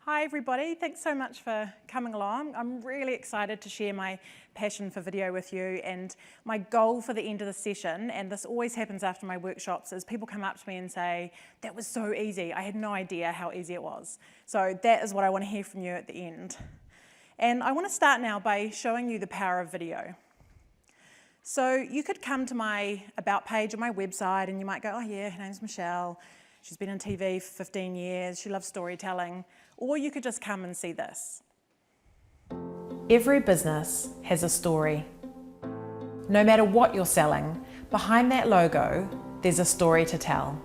Hi everybody, thanks so much for coming along. I'm really excited to share my passion for video with you, and my goal for the end of the session, and this always happens after my workshops, is people come up to me and say, that was so easy, I had no idea how easy it was. So that is what I want to hear from you at the end. And I want to start now by showing you the power of video. So you could come to my About page on my website and you might go, oh yeah, her name's Michelle, she's been on TV for 15 years, she loves storytelling. Or you could just come and see this. Every business has a story. No matter what you're selling, behind that logo, there's a story to tell.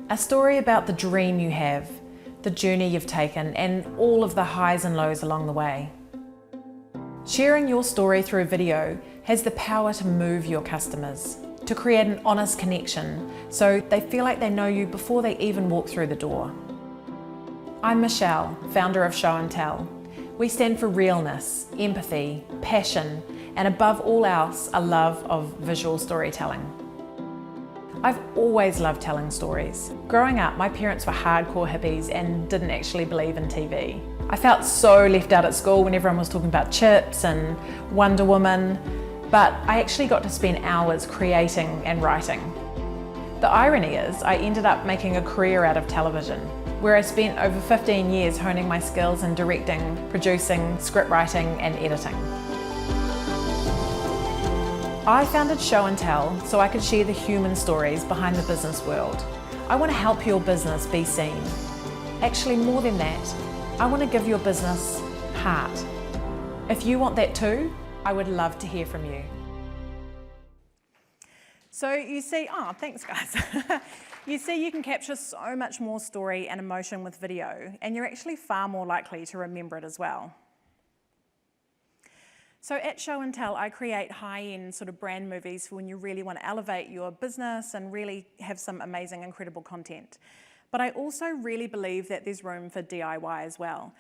A story about the dream you have, the journey you've taken, and all of the highs and lows along the way. Sharing your story through video has the power to move your customers, to create an honest connection so they feel like they know you before they even walk through the door. I'm Michelle, founder of Show and Tell. We stand for realness, empathy, passion, and above all else, a love of visual storytelling. I've always loved telling stories. Growing up, my parents were hardcore hippies and didn't actually believe in TV. I felt so left out at school when everyone was talking about chips and Wonder Woman, but I actually got to spend hours creating and writing. The irony is, I ended up making a career out of television, where I spent over 15 years honing my skills in directing, producing, script writing, and editing. I founded Show and Tell so I could share the human stories behind the business world. I want to help your business be seen. Actually, more than that, I want to give your business heart. If you want that too, I would love to hear from you. So you see, oh, thanks guys. You see, you can capture so much more story and emotion with video, and you're actually far more likely to remember it as well. So at Show and Tell, I create high-end sort of brand movies for when you really want to elevate your business and really have some amazing, incredible content. But I also really believe that there's room for DIY as well.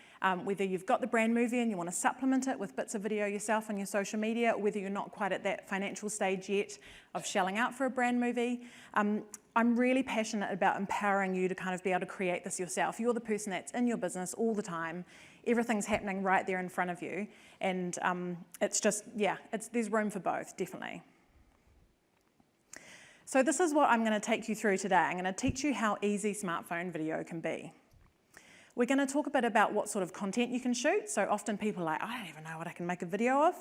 Whether you've got the brand movie and you want to supplement it with bits of video yourself on your social media, or whether you're not quite at that financial stage yet of shelling out for a brand movie, I'm really passionate about empowering you to kind of be able to create this yourself. You're the person that's in your business all the time. Everything's happening right there in front of you. And it's just, yeah, there's room for both, definitely. So this is what I'm going to take you through today. I'm going to teach you how easy smartphone video can be. We're going to talk a bit about what sort of content you can shoot. So often people are like, I don't even know what I can make a video of.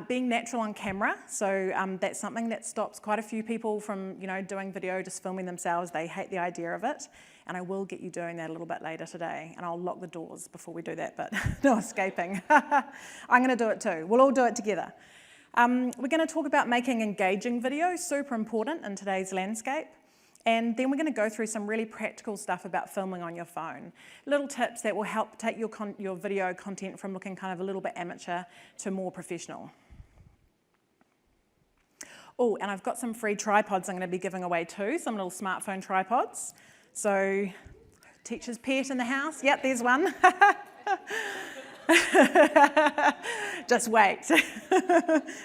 Being natural on camera, so that's something that stops quite a few people from, doing video, just filming themselves. They hate the idea of it, and I will get you doing that a little bit later today, and I'll lock the doors before we do that, but no escaping. I'm going to do it too. We'll all do it together. We're going to talk about making engaging video, super important in today's landscape. And then we're going to go through some really practical stuff about filming on your phone. Little tips that will help take your video content from looking kind of a little bit amateur to more professional. Oh, and I've got some free tripods I'm going to be giving away too, some little smartphone tripods. So, teacher's pet in the house? Yep, there's one. Just wait.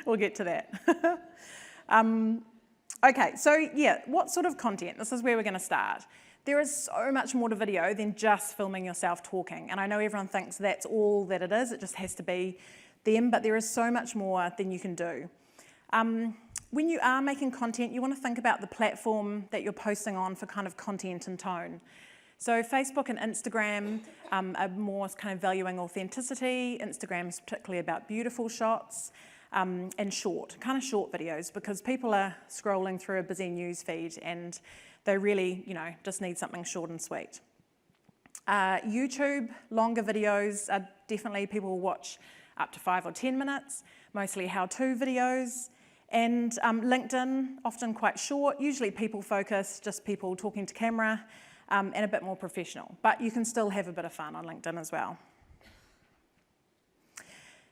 We'll get to that. Okay, so yeah, what sort of content? This is where we're going to start. There is so much more to video than just filming yourself talking. And I know everyone thinks that's all that it is. It just has to be them, but there is so much more than you can do. When you are making content, you want to think about the platform that you're posting on for kind of content and tone. So Facebook and Instagram are more kind of valuing authenticity. Instagram's particularly about beautiful shots. And kind of short videos, because people are scrolling through a busy news feed and they really, just need something short and sweet. YouTube, longer videos are definitely, people will watch up to 5 or 10 minutes, mostly how-to videos. And LinkedIn, often quite short, usually people focused, just people talking to camera, and a bit more professional. But you can still have a bit of fun on LinkedIn as well.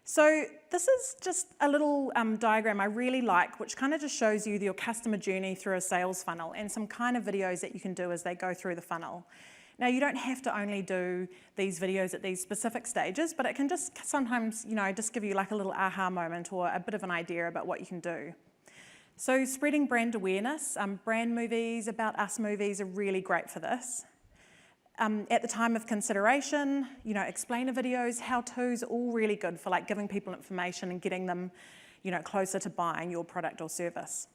So this is just a little diagram I really like, which kind of just shows you your customer journey through a sales funnel and some kind of videos that you can do as they go through the funnel. Now, you don't have to only do these videos at these specific stages, but it can just sometimes, just give you like a little aha moment or a bit of an idea about what you can do. So spreading brand awareness, brand movies, about us movies are really great for this. At the time of consideration, explainer videos, how-tos, all really good for like giving people information and getting them, closer to buying your product or service.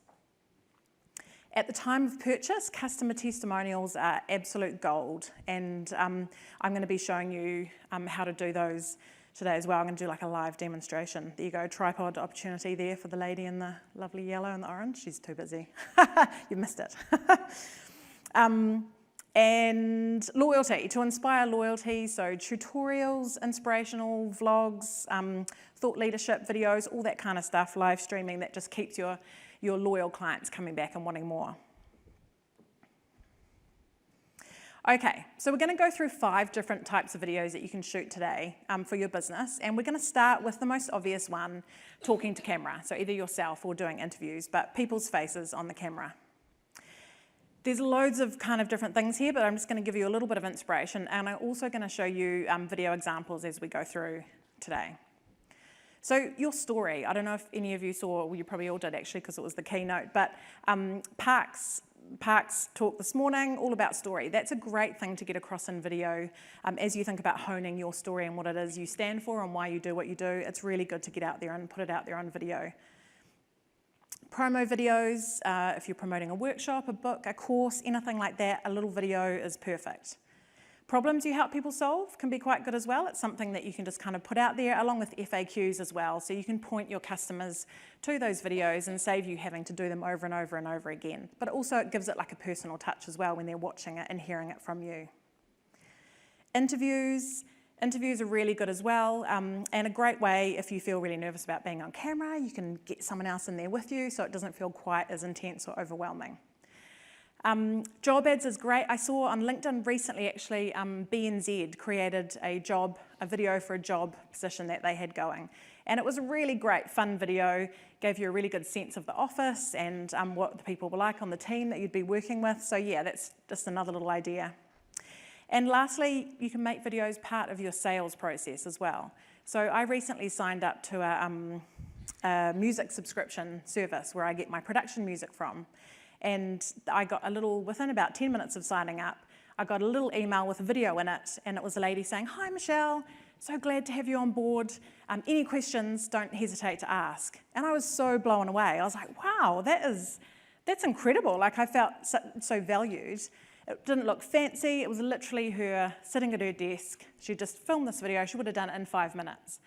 At the time of purchase, customer testimonials are absolute gold, and I'm going to be showing you how to do those today as well. I'm going to do like a live demonstration. There you go, tripod opportunity there for the lady in the lovely yellow and the orange. She's too busy. You missed it. And loyalty, to inspire loyalty, so tutorials, inspirational vlogs, thought leadership videos, all that kind of stuff, live streaming, that just keeps your loyal clients coming back and wanting more. Okay, so we're going to go through 5 different types of videos that you can shoot today for your business, and we're going to start with the most obvious one, talking to camera, so either yourself or doing interviews, but people's faces on the camera. There's loads of kind of different things here, but I'm just going to give you a little bit of inspiration, and I'm also going to show you video examples as we go through today. So your story, I don't know if any of you saw, well, you probably all did actually because it was the keynote, but Park's talk this morning, all about story. That's a great thing to get across in video as you think about honing your story and what it is you stand for and why you do what you do. It's really good to get out there and put it out there on video. Promo videos, if you're promoting a workshop, a book, a course, anything like that, a little video is perfect. Problems you help people solve can be quite good as well. It's something that you can just kind of put out there along with FAQs as well. So you can point your customers to those videos and save you having to do them over and over and over again. But also it gives it like a personal touch as well when they're watching it and hearing it from you. Interviews are really good as well, and a great way if you feel really nervous about being on camera, you can get someone else in there with you so it doesn't feel quite as intense or overwhelming. Job ads is great. I saw on LinkedIn recently actually BNZ created a video for a job position that they had going. And it was a really great, fun video, gave you a really good sense of the office and what the people were like on the team that you'd be working with. So yeah, that's just another little idea. And lastly, you can make videos part of your sales process as well. So I recently signed up to a music subscription service where I get my production music from. And I got within about 10 minutes of signing up, I got a little email with a video in it, and it was a lady saying, "Hi Michelle, so glad to have you on board. Any questions, don't hesitate to ask." And I was so blown away. I was like, wow, that's incredible. Like I felt so valued. It didn't look fancy. It was literally her sitting at her desk. She just filmed this video. She would have done it in 5 minutes.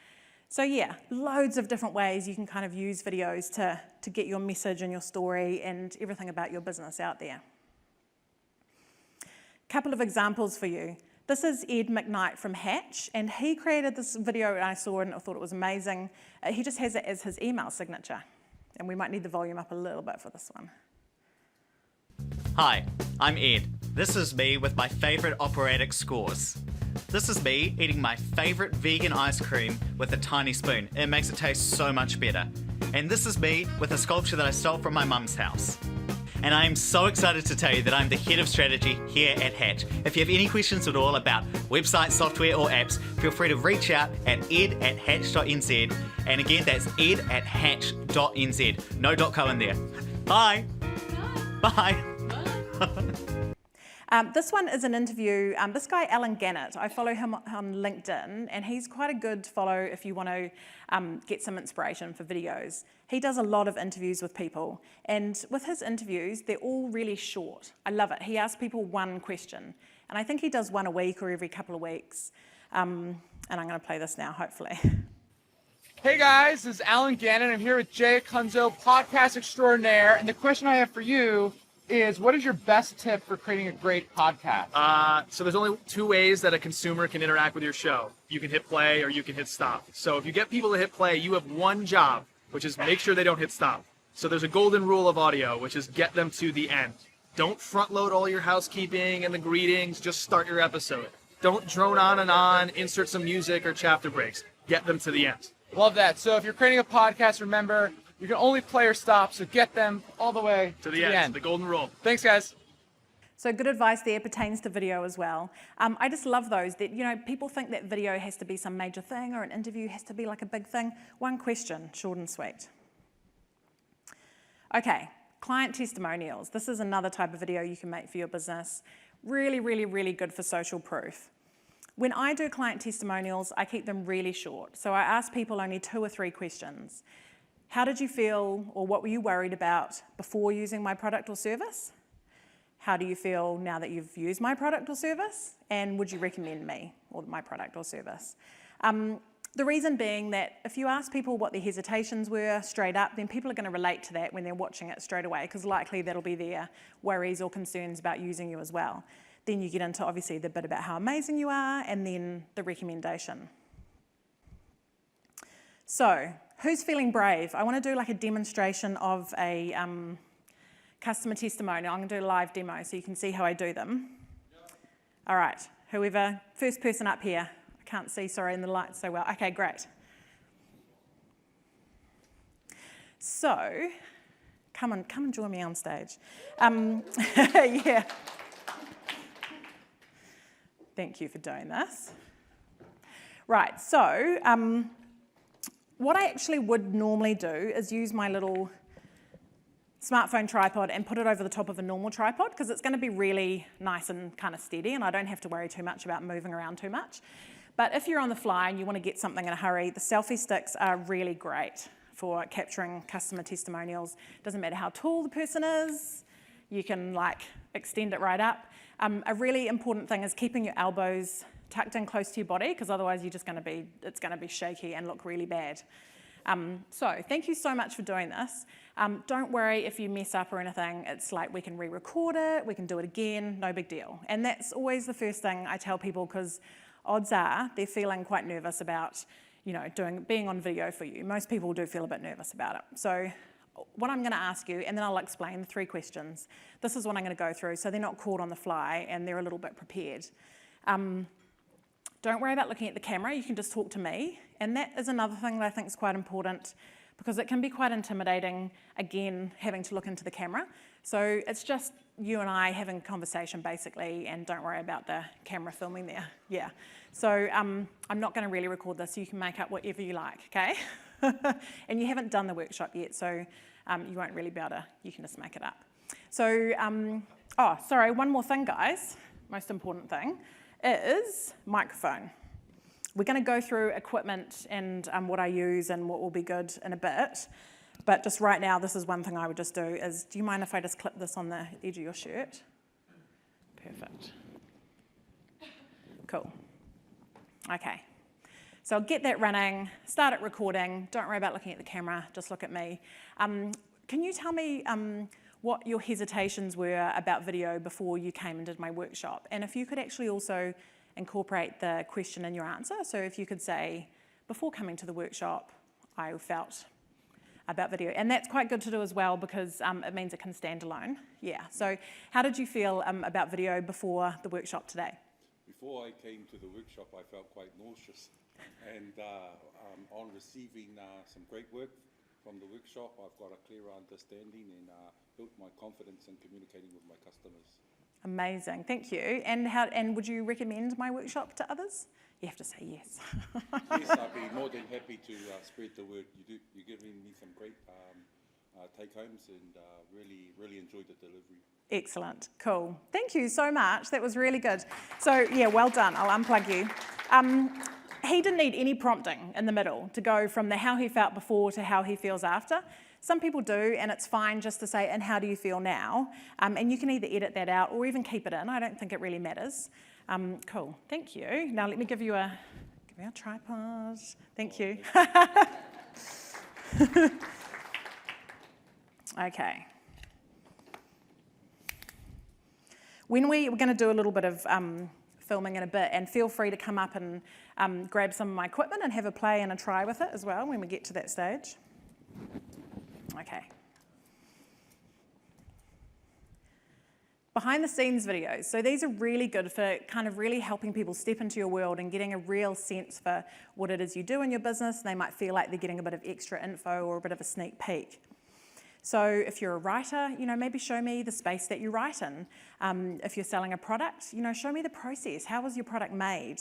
So yeah, loads of different ways you can kind of use videos to get your message and your story and everything about your business out there. Couple of examples for you. This is Ed McKnight from Hatch, and he created this video and I saw it and I thought it was amazing. He just has it as his email signature. And we might need the volume up a little bit for this one. Hi, I'm Ed. This is me with my favourite operatic scores. This is me eating my favourite vegan ice cream with a tiny spoon. It makes it taste so much better. And this is me with a sculpture that I stole from my mum's house. And I am so excited to tell you that I'm the head of strategy here at Hatch. If you have any questions at all about websites, software or apps, feel free to reach out at ed@hatch.nz. And again, that's ed@hatch.nz. No .co in there. Bye. Bye. This one is an interview. This guy, Alan Gannett, I follow him on LinkedIn, and he's quite a good follow if you want to get some inspiration for videos. He does a lot of interviews with people, and with his interviews, they're all really short. I love it. He asks people one question, and I think he does one a week or every couple of weeks. And I'm going to play this now, hopefully. Hey guys, this is Alan Gannett. I'm here with Jay Kunzo, podcast extraordinaire, and the question I have for you is, what is your best tip for creating a great podcast? So there's only 2 ways that a consumer can interact with your show. You can hit play or you can hit stop. So if you get people to hit play, you have one job, which is make sure they don't hit stop. So there's a golden rule of audio, which is get them to the end. Don't front load all your housekeeping and the greetings, just start your episode. Don't drone on and on, insert some music or chapter breaks. Get them to the end. Love that. So if you're creating a podcast, remember, you can only play or stop, so get them all the way to the end. The golden rule. Thanks, guys. So good advice there, pertains to video as well. I just love those that, people think that video has to be some major thing or an interview has to be like a big thing. One question, short and sweet. Okay, client testimonials. This is another type of video you can make for your business. Really, really, really good for social proof. When I do client testimonials, I keep them really short. So I ask people only 2 or 3 questions. How did you feel, or what were you worried about before using my product or service? How do you feel now that you've used my product or service? And would you recommend me or my product or service? The reason being that if you ask people what their hesitations were straight up, then people are going to relate to that when they're watching it straight away, because likely that'll be their worries or concerns about using you as well. Then you get into obviously the bit about how amazing you are, and then the recommendation. So, who's feeling brave? I want to do like a demonstration of a customer testimonial. I'm going to do a live demo so you can see how I do them. All right, whoever, first person up here. I can't see, sorry, in the light so well. Okay, great. So, come and join me on stage. Yeah. Thank you for doing this. Right, so what I actually would normally do is use my little smartphone tripod and put it over the top of a normal tripod, because it's going to be really nice and kind of steady, and I don't have to worry too much about moving around too much. But if you're on the fly and you want to get something in a hurry, the selfie sticks are really great for capturing customer testimonials. Doesn't matter how tall the person is, you can like extend it right up. A really important thing is keeping your elbows tucked in close to your body, because otherwise it's going to be shaky and look really bad. So thank you so much for doing this. Don't worry if you mess up or anything. It's like we can re-record it, we can do it again, no big deal. And that's always the first thing I tell people, because odds are they're feeling quite nervous about, you know, being on video for you. Most people do feel a bit nervous about it. So what I'm going to ask you, and then I'll explain the 3 questions. This is what I'm going to go through, so they're not caught on the fly and they're a little bit prepared. Don't worry about looking at the camera, you can just talk to me. And that is another thing that I think is quite important, because it can be quite intimidating, again, having to look into the camera. So it's just you and I having a conversation basically, and don't worry about the camera filming there. Yeah. So I'm not going to really record this, so you can make up whatever you like, okay? And you haven't done the workshop yet, so you won't really be able to, you can just make it up. So, oh, sorry, one more thing, guys. Most important thing is microphone. We're going to go through equipment and what I use and what will be good in a bit. But just right now, this is one thing I would just do is, do you mind if I just clip this on the edge of your shirt? Perfect. Cool. Okay. So I'll get that running, start it recording. Don't worry about looking at the camera, just look at me. Can you tell me what your hesitations were about video before you came and did my workshop? And if you could actually also incorporate the question in your answer. So if you could say, before coming to the workshop, I felt about video. And that's quite good to do as well, because it means it can stand alone. Yeah, so how did you feel about video before the workshop today? Before I came to the workshop, I felt quite nauseous. And on receiving some great work from the workshop, I've got a clearer understanding and built my confidence in communicating with my customers. Amazing, thank you. And would you recommend my workshop to others? You have to say yes. Yes, I'd be more than happy to spread the word. You're giving me some great take-homes, and really enjoyed the delivery. Excellent, cool. Thank you so much, that was really good. So yeah, well done, I'll unplug you. He didn't need any prompting in the middle to go from the how he felt before to how he feels after. Some people do, and it's fine just to say, and how do you feel now? And you can either edit that out or even keep it in. I don't think it really matters. Cool, thank you. Now let me give you a tripod. Thank you. Okay. We're going to do a little bit of filming in a bit, and feel free to come up and grab some of my equipment and have a play and a try with it as well when we get to that stage. Okay. Behind the scenes videos. So these are really good for kind of really helping people step into your world and getting a real sense for what it is you do in your business. They might feel like they're getting a bit of extra info or a bit of a sneak peek. So if you're a writer, maybe show me the space that you write in. If you're selling a product, show me the process. How was your product made?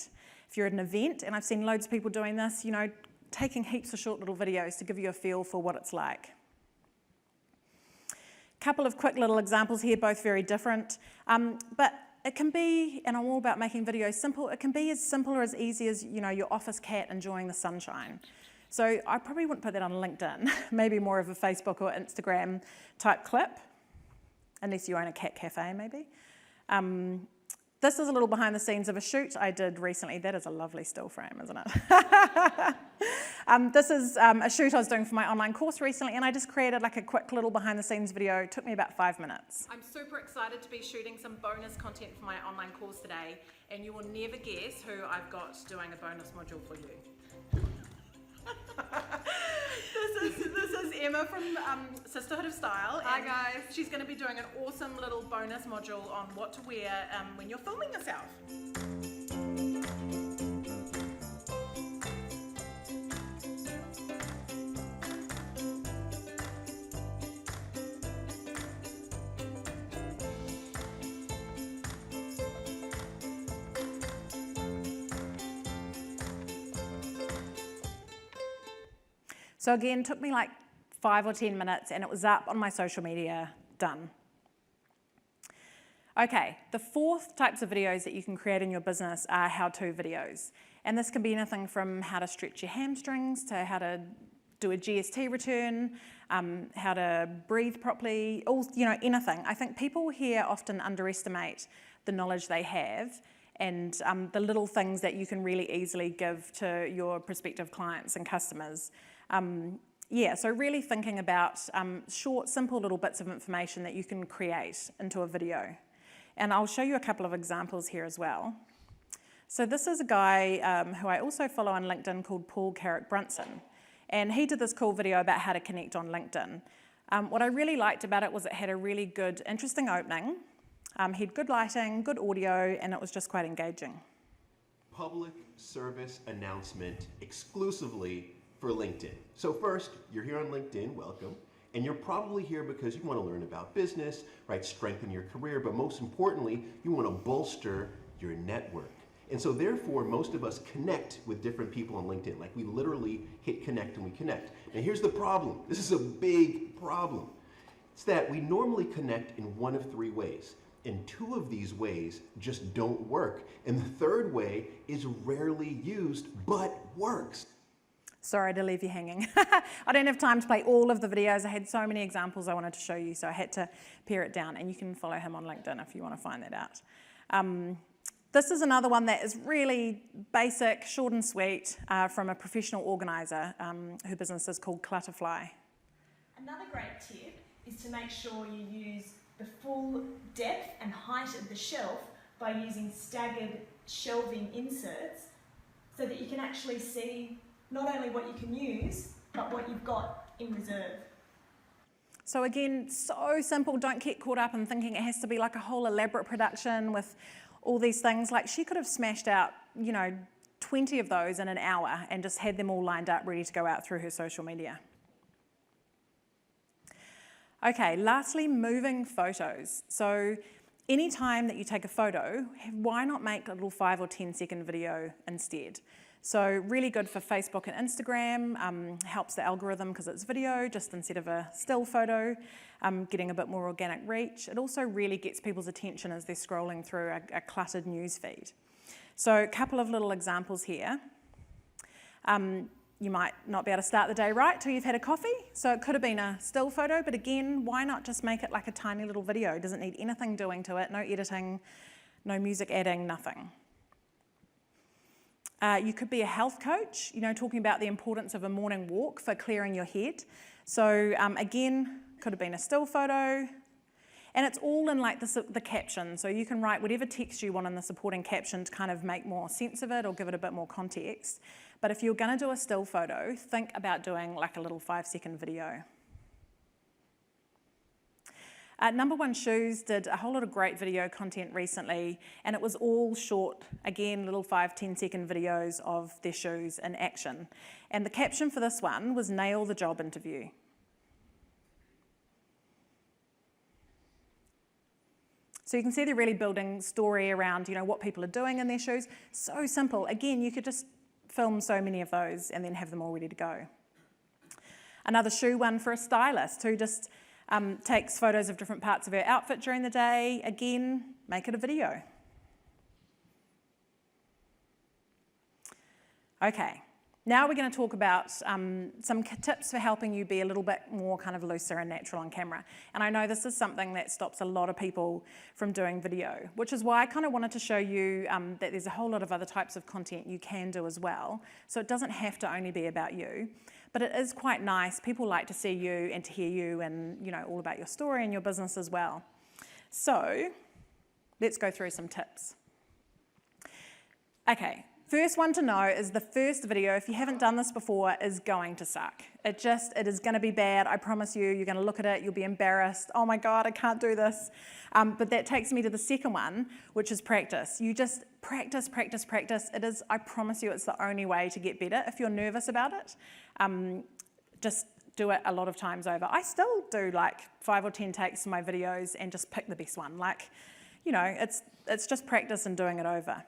If you're at an event, and I've seen loads of people doing this, taking heaps of short little videos to give you a feel for what it's like. Couple of quick little examples here, both very different. But it can be, and I'm all about making videos simple, it can be as simple or as easy as, you know, your office cat enjoying the sunshine. So I probably wouldn't put that on LinkedIn, maybe more of a Facebook or Instagram type clip, unless you own a cat cafe maybe. This is a little behind the scenes of a shoot I did recently. That is a lovely still frame, isn't it? This is a shoot I was doing for my online course recently, and I just created like a quick little behind the scenes video. It took me about 5 minutes. I'm super excited to be shooting some bonus content for my online course today, and you will never guess who I've got doing a bonus module for you. This is Emma from Sisterhood of Style. Hi guys. She's going to be doing an awesome little bonus module on what to wear when you're filming yourself. So again, took me like 5 or 10 minutes, and it was up on my social media, done. Okay, the fourth types of videos that you can create in your business are how-to videos. And this can be anything from how to stretch your hamstrings to how to do a GST return, how to breathe properly, all, you know, anything. I think people here often underestimate the knowledge they have and the little things that you can really easily give to your prospective clients and customers. Yeah, so really thinking about short, simple little bits of information that you can create into a video. And I'll show you a couple of examples here as well. So this is a guy who I also follow on LinkedIn called Paul Carrick-Brunson. And he did this cool video about how to connect on LinkedIn. What I really liked about it was it had a really good, interesting opening. He had good lighting, good audio, and it was just quite engaging. Public service announcement exclusively for LinkedIn. So first, you're here on LinkedIn, welcome. And you're probably here because you want to learn about business, right? Strengthen your career, but most importantly, you want to bolster your network. And so therefore, most of us connect with different people on LinkedIn. Like we literally hit connect and we connect. Now here's the problem. This is a big problem. It's that we normally connect in one of 3 ways. And 2 of these ways just don't work. And the third way is rarely used, but works. Sorry to leave you hanging. I don't have time to play all of the videos. I had so many examples I wanted to show you, so I had to pare it down. And you can follow him on LinkedIn if you want to find that out. This is another one that is really basic, short and sweet, from a professional organizer whose business is called Clutterfly. Another great tip is to make sure you use the full depth and height of the shelf by using staggered shelving inserts so that you can actually see not only what you can use, but what you've got in reserve. So again, so simple. Don't get caught up in thinking it has to be like a whole elaborate production with all these things. Like she could have smashed out, 20 of those in an hour and just had them all lined up ready to go out through her social media. Okay, lastly, moving photos. So anytime that you take a photo, why not make a little 5 or 10 second video instead? So really good for Facebook and Instagram, helps the algorithm because it's video just instead of a still photo, getting a bit more organic reach. It also really gets people's attention as they're scrolling through a cluttered news feed. So a couple of little examples here. You might not be able to start the day right till you've had a coffee. So it could have been a still photo, but again, why not just make it like a tiny little video? It doesn't need anything doing to it, no editing, no music adding, nothing. You could be a health coach, talking about the importance of a morning walk for clearing your head. So again, could have been a still photo. And it's all in like the caption. So you can write whatever text you want in the supporting caption to kind of make more sense of it or give it a bit more context. But if you're going to do a still photo, think about doing like a little 5-second video. Number One Shoes did a whole lot of great video content recently, and it was all short, again, little 5-10 second videos of their shoes in action. And the caption for this one was "Nail the Job Interview." So you can see they're really building story around, what people are doing in their shoes. So simple. Again, you could just film so many of those and then have them all ready to go. Another shoe one for a stylist who just takes photos of different parts of her outfit during the day. Again, make it a video. Okay, now we're going to talk about some tips for helping you be a little bit more kind of looser and natural on camera. And I know this is something that stops a lot of people from doing video, which is why I kind of wanted to show you that there's a whole lot of other types of content you can do as well. So it doesn't have to only be about you, but it is quite nice. People like to see you and to hear you and, you know, all about your story and your business as well. So let's go through some tips. Okay. First one to know is the first video, if you haven't done this before, is going to suck. It is going to be bad, I promise you. You're going to look at it, you'll be embarrassed. Oh my God, I can't do this. But that takes me to the second one, which is practice. You just practice, practice, practice. I promise you, it's the only way to get better. If you're nervous about it, just do it a lot of times over. I still do like 5 or 10 takes of my videos and just pick the best one. Like, you know, it's just practice and doing it over.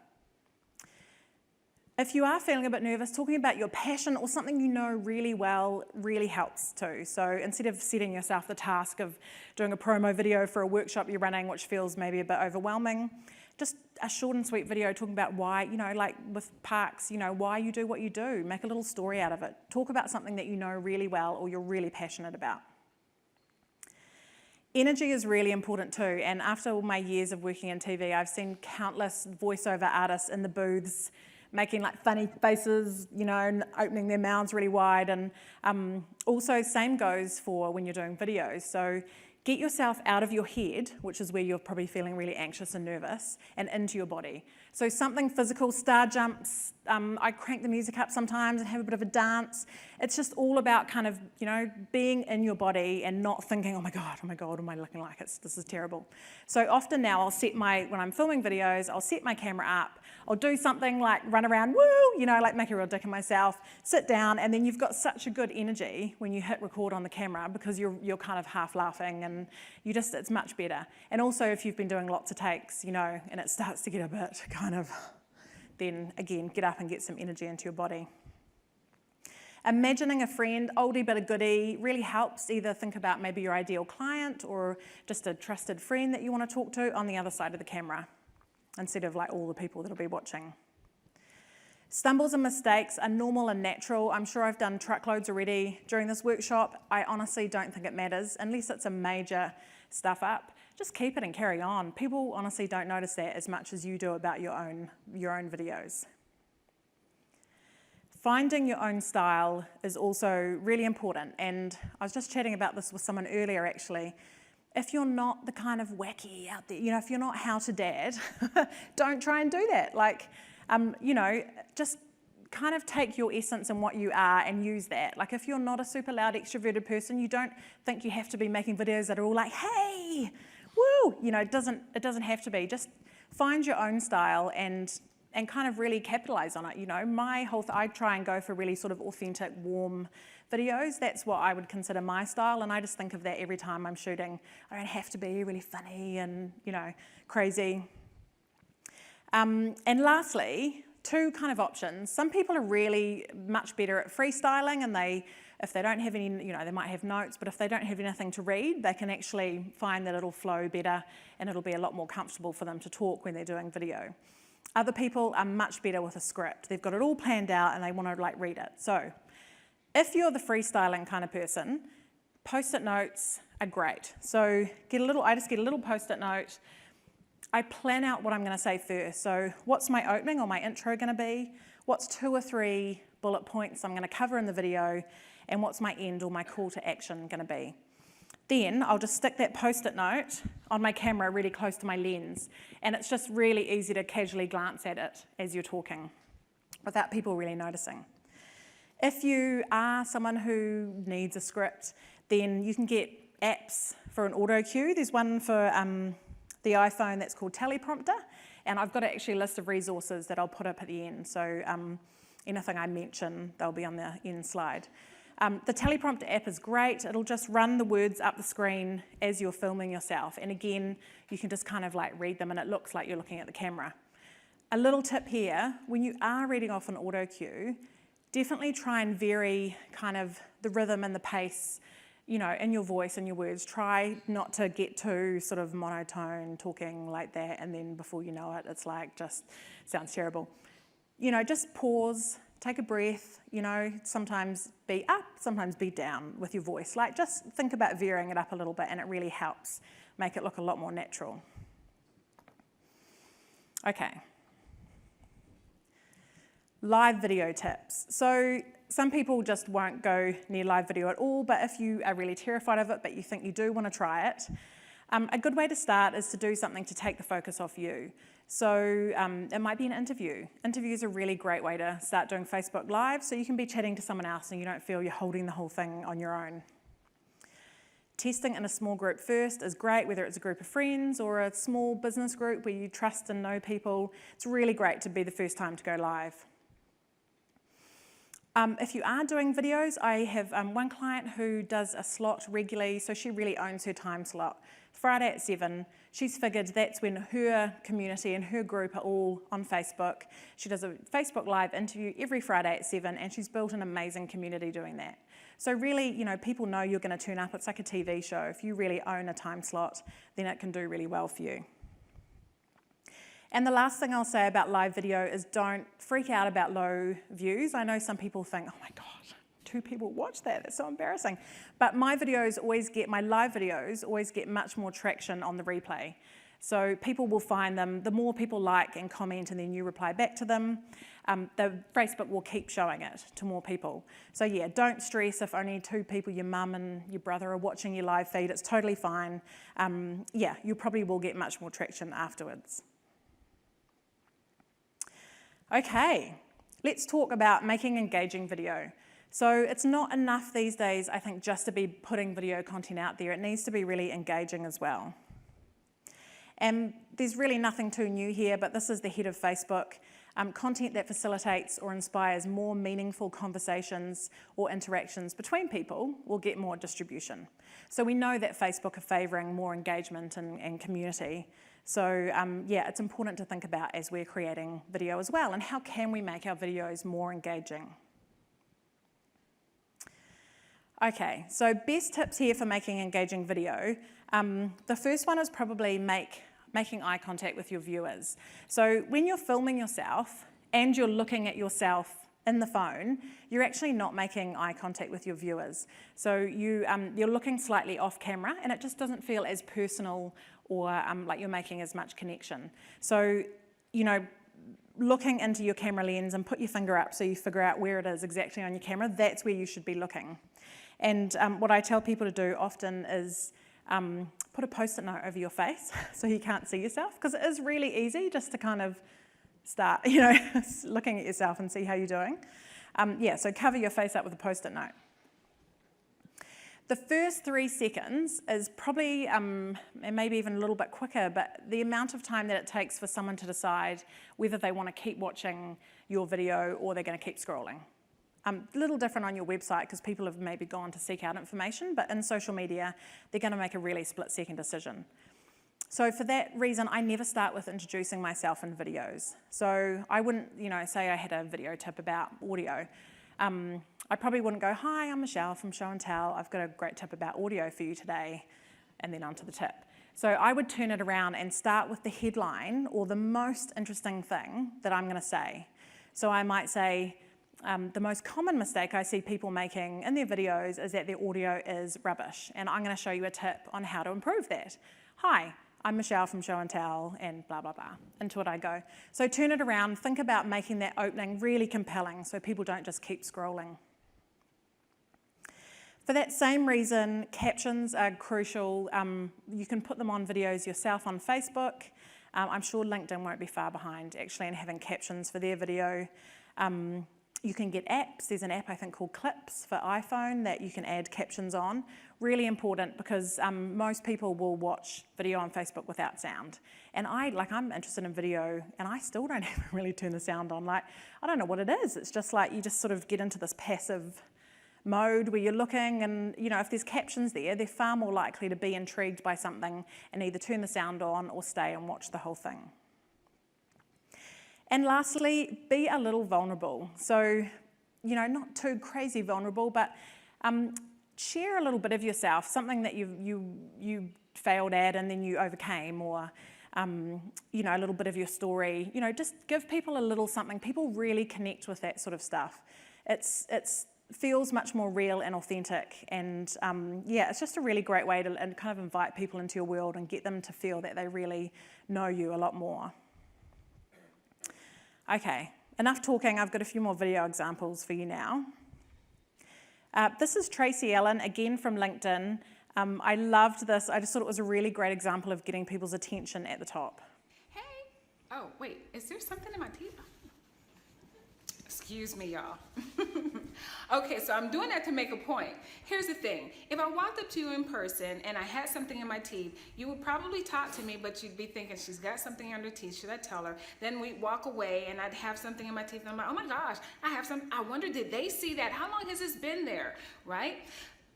If you are feeling a bit nervous, talking about your passion or something you know really well really helps too. So instead of setting yourself the task of doing a promo video for a workshop you're running, which feels maybe a bit overwhelming, just a short and sweet video talking about why, you know, like with parks, you know, why you do what you do. Make a little story out of it. Talk about something that you know really well or you're really passionate about. Energy is really important too, and after all my years of working in TV, I've seen countless voiceover artists in the booths making like funny faces, you know, and opening their mouths really wide. And also same goes for when you're doing videos. So get yourself out of your head, which is where you're probably feeling really anxious and nervous, and into your body. So something physical, star jumps, I crank the music up sometimes and have a bit of a dance. It's just all about kind of, you know, being in your body and not thinking, oh my God, what am I looking like? This is terrible. So often now when I'm filming videos, I'll set my camera up, I'll do something like run around, woo, you know, like make a real dick of myself, sit down, and then you've got such a good energy when you hit record on the camera because you're kind of half laughing and it's much better. And also if you've been doing lots of takes, you know, and it starts to get a bit kind of, then again, get up and get some energy into your body. Imagining a friend, oldie but a goodie, really helps. Either think about maybe your ideal client or just a trusted friend that you want to talk to on the other side of the camera, instead of like all the people that'll be watching. Stumbles and mistakes are normal and natural. I'm sure I've done truckloads already during this workshop. I honestly don't think it matters unless it's a major stuff up. Just keep it and carry on. People honestly don't notice that as much as you do about your own videos. Finding your own style is also really important, and I was just chatting about this with someone earlier actually. If you're not the kind of wacky out there, you know, if you're not how to dad, don't try and do that. Like, you know, just kind of take your essence and what you are and use that. Like if you're not a super loud extroverted person, you don't think you have to be making videos that are all like, hey, woo, you know, it doesn't have to be. Just find your own style and kind of really capitalize on it. You know, I try and go for really sort of authentic, warm videos. That's what I would consider my style, and I just think of that every time I'm shooting. I don't have to be really funny and, you know, crazy. And lastly, 2 kind of options. Some people are really much better at freestyling, and if they don't have any, you know, they might have notes, but if they don't have anything to read, they can actually find that it'll flow better and it'll be a lot more comfortable for them to talk when they're doing video. Other people are much better with a script. They've got it all planned out and they want to like read it. So if you're the freestyling kind of person, post-it notes are great. So I just get a little post-it note. I plan out what I'm going to say first. So what's my opening or my intro going to be? What's 2 or 3 bullet points I'm going to cover in the video? And what's my end or my call to action going to be? Then I'll just stick that post-it note on my camera really close to my lens. And it's just really easy to casually glance at it as you're talking without people really noticing. If you are someone who needs a script, then you can get apps for an auto cue. There's one for the iPhone that's called Teleprompter, and I've got actually a list of resources that I'll put up at the end. So anything I mention, they'll be on the end slide. The Teleprompter app is great. It'll just run the words up the screen as you're filming yourself. And again, you can just kind of like read them and it looks like you're looking at the camera. A little tip here, when you are reading off an auto cue, definitely try and vary kind of the rhythm and the pace in your voice and your words, try not to get too sort of monotone talking like that, and then before you know it, it's like just sounds terrible. Just pause, take a breath, sometimes be up, sometimes be down with your voice. Like just think about varying it up a little bit, and it really helps make it look a lot more natural. Okay. Live video tips. So some people just won't go near live video at all, but if you are really terrified of it, but you think you do want to try it, a good way to start is to do something to take the focus off you. So it might be an interview. Interviews are a really great way to start doing Facebook Live, so you can be chatting to someone else and you don't feel you're holding the whole thing on your own. Testing in a small group first is great, whether it's a group of friends or a small business group where you trust and know people. It's really great to be the first time to go live. If you are doing videos, I have one client who does a slot regularly, so she really owns her time slot. Friday at 7, she's figured that's when her community and her group are all on Facebook. She does a Facebook Live interview every Friday at 7, and she's built an amazing community doing that. So really, people know you're going to turn up. It's like a TV show. If you really own a time slot, then it can do really well for you. And the last thing I'll say about live video is don't freak out about low views. I know some people think, oh my God, 2 people watch that, that's so embarrassing. But my live videos always get much more traction on the replay. So people will find them, the more people like and comment and then you reply back to them, the Facebook will keep showing it to more people. So yeah, don't stress if only 2 people, your mum and your brother, are watching your live feed. It's totally fine. Yeah, you probably will get much more traction afterwards. Okay, let's talk about making engaging video. So it's not enough these days, I think, just to be putting video content out there. It needs to be really engaging as well. And there's really nothing too new here, but this is the head of Facebook. Content that facilitates or inspires more meaningful conversations or interactions between people will get more distribution. So we know that Facebook are favouring more engagement and community. So yeah, it's important to think about as we're creating video as well, and how can we make our videos more engaging? Okay, so best tips here for making engaging video. The first one is probably making eye contact with your viewers. So when you're filming yourself and you're looking at yourself in the phone, you're actually not making eye contact with your viewers. So you're looking slightly off camera, and it just doesn't feel as personal or like you're making as much connection. So, looking into your camera lens and put your finger up so you figure out where it is exactly on your camera, that's where you should be looking. And what I tell people to do often is put a Post-it note over your face so you can't see yourself, because it is really easy just to kind of start, looking at yourself and see how you're doing. Yeah, so cover your face up with a Post-it note. The first 3 seconds is probably, and maybe even a little bit quicker, but the amount of time that it takes for someone to decide whether they want to keep watching your video or they're going to keep scrolling. A little different on your website because people have maybe gone to seek out information, but in social media, they're going to make a really split-second decision. So for that reason, I never start with introducing myself in videos. So I wouldn't, say I had a video tip about audio. I probably wouldn't go, hi, I'm Michelle from Show and Tell. I've got a great tip about audio for you today, and then onto the tip. So I would turn it around and start with the headline or the most interesting thing that I'm going to say. So I might say, the most common mistake I see people making in their videos is that their audio is rubbish, and I'm going to show you a tip on how to improve that. Hi, I'm Michelle from Show and Tell, and blah, blah, blah, into it I go. So turn it around, think about making that opening really compelling so people don't just keep scrolling. For that same reason, captions are crucial. You can put them on videos yourself on Facebook. I'm sure LinkedIn won't be far behind, actually, in having captions for their video. You can get apps. There's an app, I think, called Clips for iPhone that you can add captions on. Really important because most people will watch video on Facebook without sound. And I'm interested in video, and I still don't ever really turn the sound on. I don't know what it is. It's just like you just sort of get into this passive mode where you're looking, and if there's captions there, they're far more likely to be intrigued by something and either turn the sound on or stay and watch the whole thing. And lastly, be a little vulnerable. So, not too crazy vulnerable, but share a little bit of yourself, something that you failed at and then you overcame, or you know, a little bit of your story. You know, just give people a little something. People really connect with that sort of stuff. It's feels much more real and authentic, and yeah, it's just a really great way to and kind of invite people into your world and get them to feel that they really know you a lot more. Okay, enough talking. I've got a few more video examples for you now. This is Tracy Allen, again from LinkedIn. I loved this. I just thought it was a really great example of getting people's attention at the top. Hey, oh wait, is there something in my teeth? Excuse me, y'all. Okay, so I'm doing that to make a point. Here's the thing. If I walked up to you in person and I had something in my teeth, you would probably talk to me, but you'd be thinking, she's got something in her teeth. Should I tell her? Then we'd walk away and I'd have something in my teeth and I'm like, oh my gosh, I have some. I wonder, did they see that? How long has this been there, right?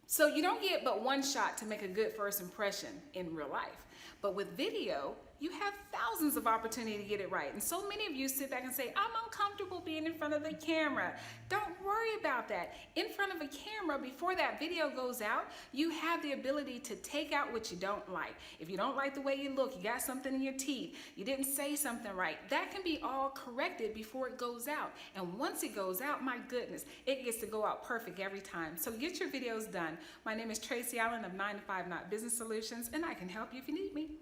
So you don't get but one shot to make a good first impression in real life. But with video, you have thousands of opportunities to get it right. And so many of you sit back and say, I'm uncomfortable being in front of the camera. Don't worry about that. In front of a camera, before that video goes out, you have the ability to take out what you don't like. If you don't like the way you look, you got something in your teeth, you didn't say something right, that can be all corrected before it goes out. And once it goes out, my goodness, it gets to go out perfect every time. So get your videos done. My name is Tracy Allen of 9 to 5 Not Business Solutions, and I can help you if you need me.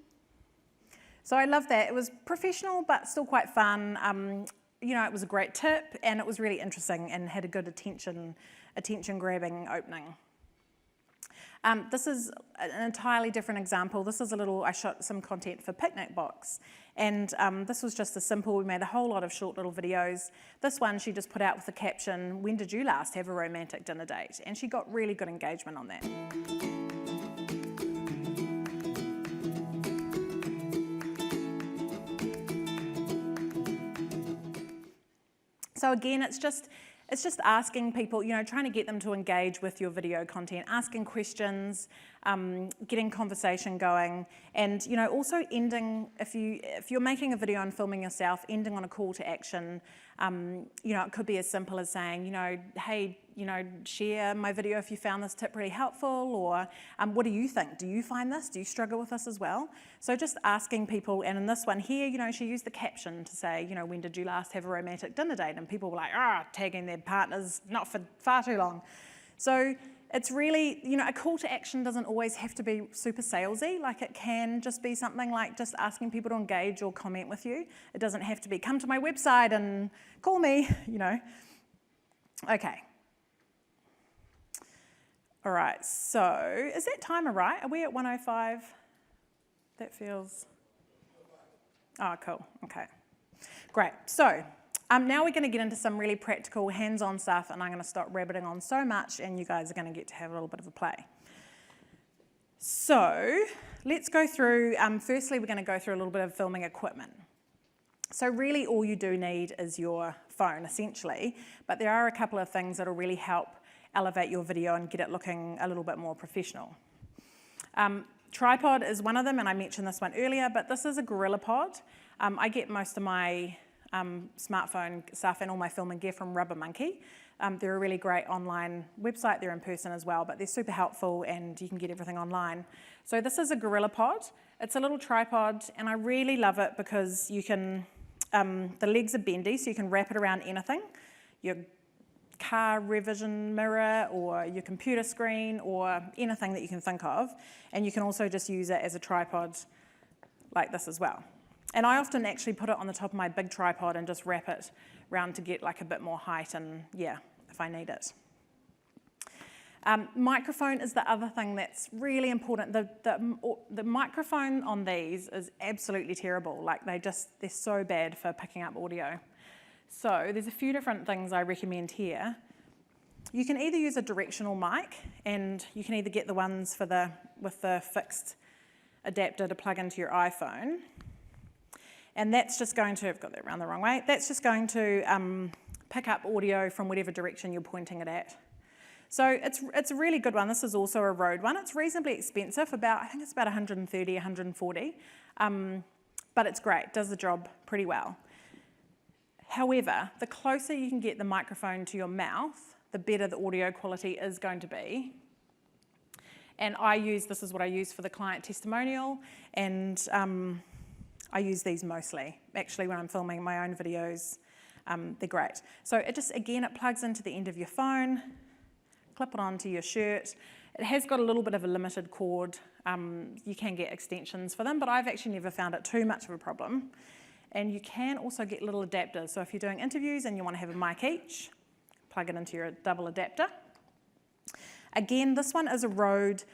So I love that. It was professional, but still quite fun. You know, it was a great tip, and it was really interesting and had a good attention-grabbing opening. This is an entirely different example. This is I shot some content for Picnic Box, and this was just a simple, we made a whole lot of short little videos. This one she just put out with the caption, when did you last have a romantic dinner date? And she got really good engagement on that. So again, it's just asking people, you know, trying to get them to engage with your video content, asking questions, getting conversation going, and you know, also ending, if you're making a video and filming yourself, ending on a call to action. You know, it could be as simple as saying, you know, hey, you know, share my video if you found this tip really helpful, or what do you think? Do you find this? Do you struggle with this as well? So just asking people, and in this one here, you know, she used the caption to say, you know, when did you last have a romantic dinner date? And people were like, tagging their partners, not for far too long. So it's really, you know, a call to action doesn't always have to be super salesy. Like, it can just be something like just asking people to engage or comment with you. It doesn't have to be, come to my website and call me, you know. Okay. All right, so is that timer right? Are we at 1:05? That feels, oh, cool, okay. Great, so now we're gonna get into some really practical, hands-on stuff, and I'm gonna stop rabbiting on so much, and you guys are gonna get to have a little bit of a play. So let's go through, firstly, we're gonna go through a little bit of filming equipment. So really all you do need is your phone, essentially, but there are a couple of things that'll really help elevate your video and get it looking a little bit more professional. Tripod is one of them, and I mentioned this one earlier, but this is a GorillaPod. I get most of my smartphone stuff and all my filming gear from Rubber Monkey. They're a really great online website. They're in person as well, but they're super helpful and you can get everything online. So this is a GorillaPod. It's a little tripod, and I really love it because you can, the legs are bendy, so you can wrap it around anything. Your car revision mirror or your computer screen or anything that you can think of. And you can also just use it as a tripod like this as well. And I often actually put it on the top of my big tripod and just wrap it around to get like a bit more height, and yeah, if I need it. Microphone is the other thing that's really important. The microphone on these is absolutely terrible. Like they're so bad for picking up audio. So there's a few different things I recommend here. You can either use a directional mic, and you can either get the ones with the fixed adapter to plug into your iPhone. And that's just going to, I've got that around the wrong way, that's just going to pick up audio from whatever direction you're pointing it at. So it's a really good one. This is also a Rode one. It's reasonably expensive, I think it's about 130, 140, but it's great, does the job pretty well. However, the closer you can get the microphone to your mouth, the better the audio quality is going to be. And this is what I use for the client testimonial, and I use these mostly. Actually, when I'm filming my own videos, they're great. So it plugs into the end of your phone, clip it onto your shirt. It has got a little bit of a limited cord. You can get extensions for them, but I've actually never found it too much of a problem. And you can also get little adapters. So if you're doing interviews and you want to have a mic each, plug it into your double adapter. Again, this one is a Rode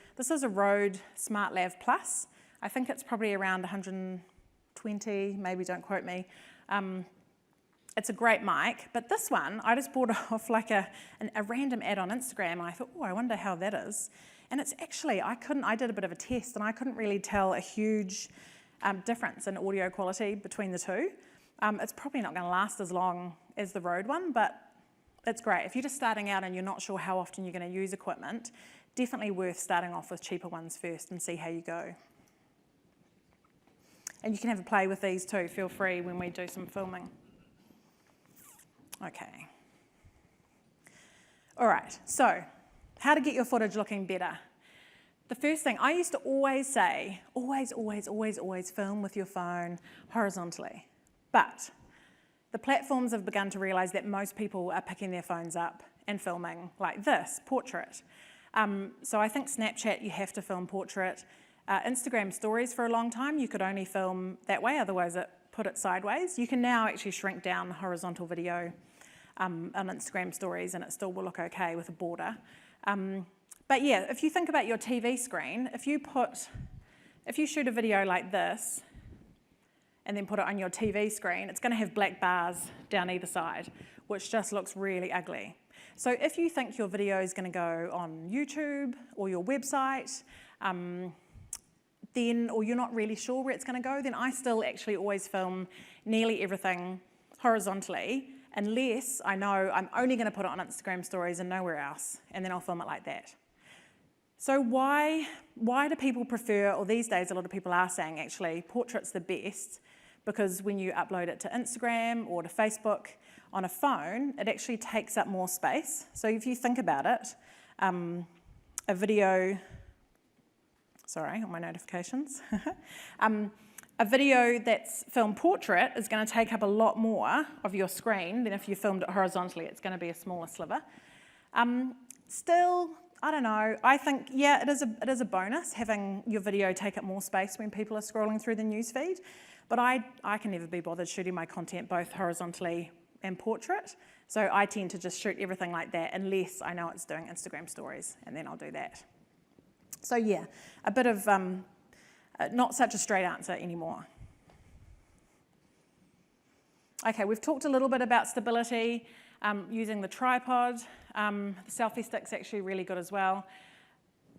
Smart Lav Plus. I think it's probably around 120, maybe, don't quote me. It's a great mic, but this one, I just bought off like a random ad on Instagram, and I thought, oh, I wonder how that is. And it's actually, I did a bit of a test, and I couldn't really tell a huge difference in audio quality between the two. It's probably not going to last as long as the Rode one, but it's great. If you're just starting out and you're not sure how often you're going to use equipment, definitely worth starting off with cheaper ones first and see how you go. And you can have a play with these too, feel free when we do some filming. Okay. All right, so how to get your footage looking better. The first thing, I used to always say, always film with your phone horizontally. But the platforms have begun to realise that most people are picking their phones up and filming like this, portrait. So I think Snapchat, you have to film portrait. Instagram stories for a long time, you could only film that way, otherwise it put it sideways. You can now actually shrink down horizontal video on Instagram stories and it still will look okay with a border. But yeah, if you think about your TV screen, if you shoot a video like this and then put it on your TV screen, it's going to have black bars down either side, which just looks really ugly. So if you think your video is going to go on YouTube or your website, or you're not really sure where it's going to go, then I still actually always film nearly everything horizontally, unless I know I'm only going to put it on Instagram stories and nowhere else, and then I'll film it like that. So why do people prefer, or these days a lot of people are saying actually portrait's the best, because when you upload it to Instagram or to Facebook on a phone, it actually takes up more space. So if you think about it, a video, sorry, on my notifications, a video that's filmed portrait is going to take up a lot more of your screen than if you filmed it horizontally. It's going to be a smaller sliver. Still, I don't know, I think, yeah, it is a bonus having your video take up more space when people are scrolling through the newsfeed, but I can never be bothered shooting my content both horizontally and portrait, so I tend to just shoot everything like that unless I know it's doing Instagram stories, and then I'll do that. So yeah, a bit of not such a straight answer anymore. Okay, we've talked a little bit about stability, using the tripod. The selfie stick's actually really good as well.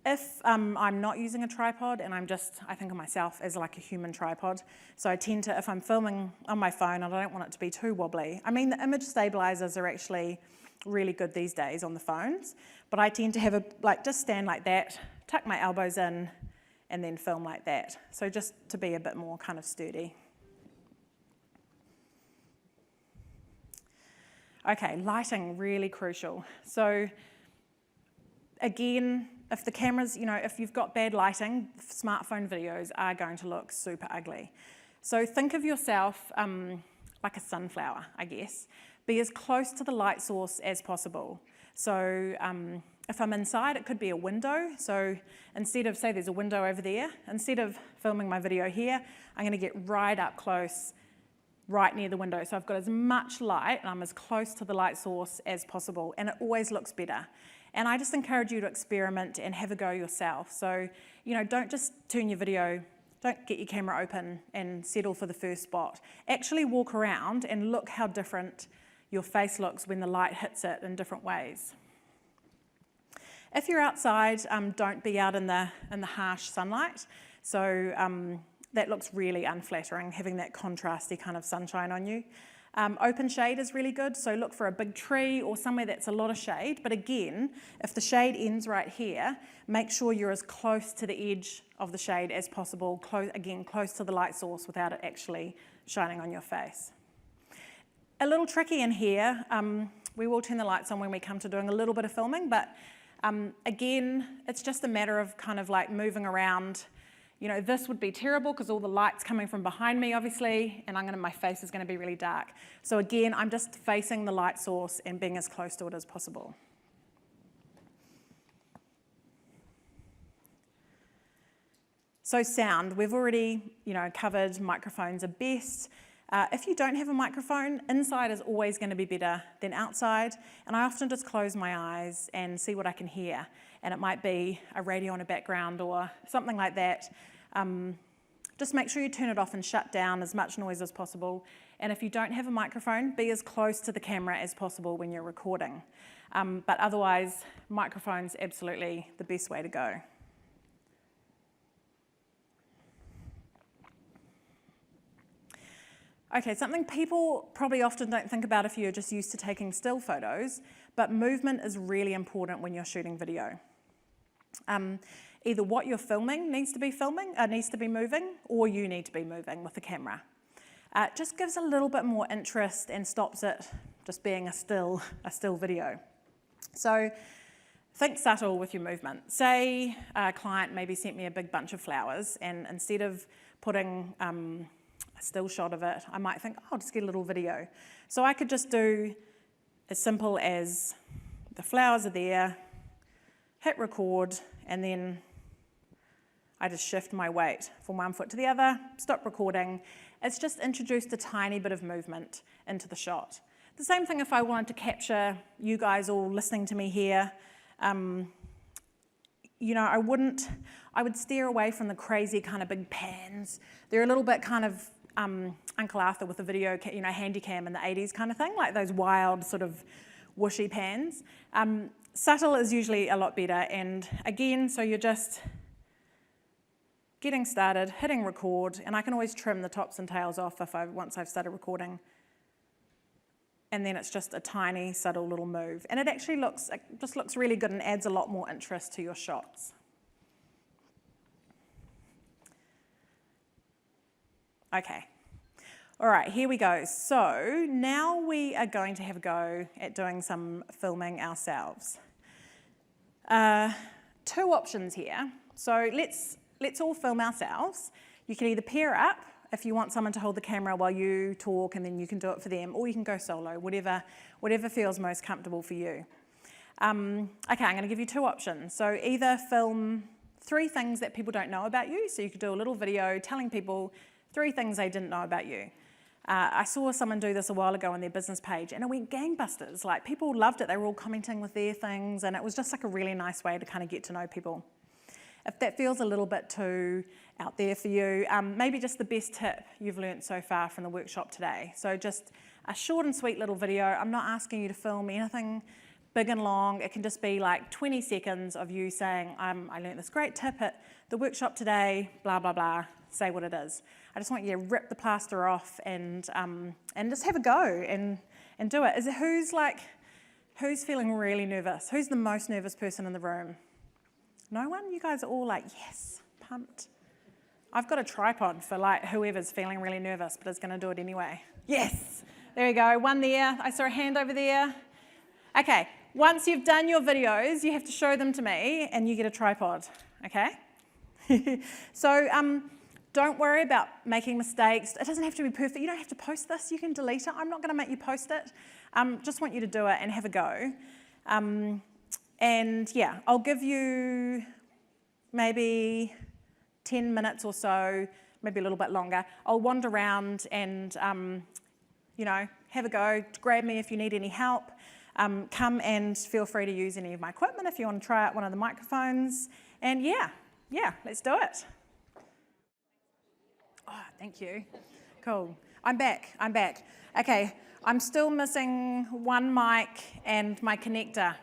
If I'm not using a tripod and I think of myself as like a human tripod, so I tend to, if I'm filming on my phone and I don't want it to be too wobbly, I mean the image stabilizers are actually really good these days on the phones, but I tend to have just stand like that, tuck my elbows in, and then film like that. So just to be a bit more kind of sturdy. Okay, lighting, really crucial. So again, if the cameras, if you've got bad lighting, smartphone videos are going to look super ugly. So think of yourself like a sunflower, I guess. Be as close to the light source as possible. So if I'm inside, it could be a window. So instead of, say there's a window over there, instead of filming my video here, I'm going to get right up close, right near the window. So I've got as much light and I'm as close to the light source as possible, and it always looks better. And I just encourage you to experiment and have a go yourself. So, don't just turn your video, don't get your camera open and settle for the first spot. Actually walk around and look how different your face looks when the light hits it in different ways. If you're outside, don't be out in the harsh sunlight. So that looks really unflattering, having that contrasty kind of sunshine on you. Open shade is really good, so look for a big tree or somewhere that's a lot of shade. But again, if the shade ends right here, make sure you're as close to the edge of the shade as possible, close to the light source without it actually shining on your face. A little tricky in here, we will turn the lights on when we come to doing a little bit of filming, but Again, it's just a matter of kind of like moving around. You know, this would be terrible because all the light's coming from behind me, obviously, and my face is going to be really dark. So again, I'm just facing the light source and being as close to it as possible. So sound, we've already, covered microphones are best. If you don't have a microphone, inside is always going to be better than outside, and I often just close my eyes and see what I can hear, and it might be a radio in a background or something like that. Just make sure you turn it off and shut down as much noise as possible, and if you don't have a microphone, be as close to the camera as possible when you're recording. But otherwise, microphone's absolutely the best way to go. Okay, something people probably often don't think about if you're just used to taking still photos, but movement is really important when you're shooting video. Either what you're filming needs to be moving, or you need to be moving with the camera. It just gives a little bit more interest and stops it just being a still video. So think subtle with your movement. Say a client maybe sent me a big bunch of flowers, and instead of putting a still shot of it, I might think, I'll just get a little video. So I could just do as simple as the flowers are there, hit record, and then I just shift my weight from one foot to the other, stop recording. It's just introduced a tiny bit of movement into the shot. The same thing if I wanted to capture you guys all listening to me here. I would steer away from the crazy kind of big pans. They're a little bit kind of Uncle Arthur with a video, handycam in the 80s kind of thing, like those wild sort of whooshy pans. Subtle is usually a lot better, and again, so you're just getting started, hitting record, and I can always trim the tops and tails off once I've started recording. And then it's just a tiny, subtle little move. And it just looks really good and adds a lot more interest to your shots. Okay, all right, here we go. So now we are going to have a go at doing some filming ourselves. 2 options here. So let's all film ourselves. You can either pair up if you want someone to hold the camera while you talk, and then you can do it for them, or you can go solo, whatever feels most comfortable for you. Okay, I'm going to give you 2 options. So either film 3 things that people don't know about you, so you could do a little video telling people 3 things they didn't know about you. I saw someone do this a while ago on their business page, and it went gangbusters. Like, people loved it. They were all commenting with their things, and it was just like a really nice way to kind of get to know people. If that feels a little bit too out there for you, maybe just the best tip you've learnt so far from the workshop today. So just a short and sweet little video. I'm not asking you to film anything big and long. It can just be like 20 seconds of you saying, I learnt this great tip at the workshop today, blah, blah, blah. Say what it is. I just want you to rip the plaster off and just have a go and do it. Who's feeling really nervous? Who's the most nervous person in the room? No one? You guys are all like, yes, pumped. I've got a tripod for like whoever's feeling really nervous but is going to do it anyway. Yes, there we go. One there. I saw a hand over there. Okay, once you've done your videos, you have to show them to me and you get a tripod, okay? So don't worry about making mistakes. It doesn't have to be perfect. You don't have to post this. You can delete it. I'm not going to make you post it. Just want you to do it and have a go. And yeah, I'll give you maybe 10 minutes or so, maybe a little bit longer. I'll wander around and, have a go. Grab me if you need any help. Come and feel free to use any of my equipment if you want to try out one of the microphones. And yeah, let's do it. Oh, thank you. Cool. I'm back. Okay, I'm still missing one mic and my connector.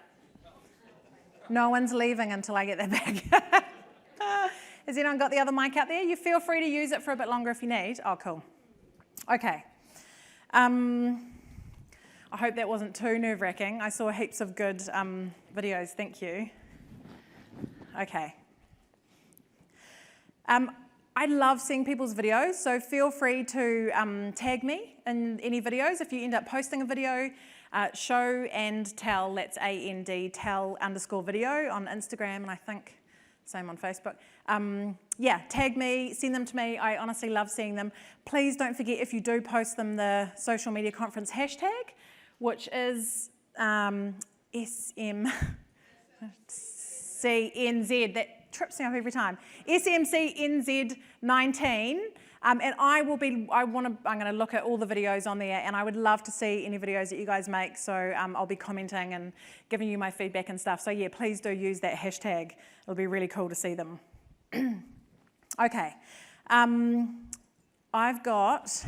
No one's leaving until I get that back. Has anyone got the other mic out there? You feel free to use it for a bit longer if you need. Oh, cool. Okay. I hope that wasn't too nerve-wracking. I saw heaps of good videos. Thank you. Okay. I love seeing people's videos, so feel free to tag me in any videos. If you end up posting a video, show and tell, that's AND, tell_video on Instagram, and I think same on Facebook. Yeah, tag me, send them to me. I honestly love seeing them. Please don't forget, if you do post them, the social media conference hashtag, which is SMCNZ. That trips me up every time. SMCNZ19. And I'm going to look at all the videos on there, and I would love to see any videos that you guys make. So I'll be commenting and giving you my feedback and stuff. So yeah, please do use that hashtag. It'll be really cool to see them. Okay. I've got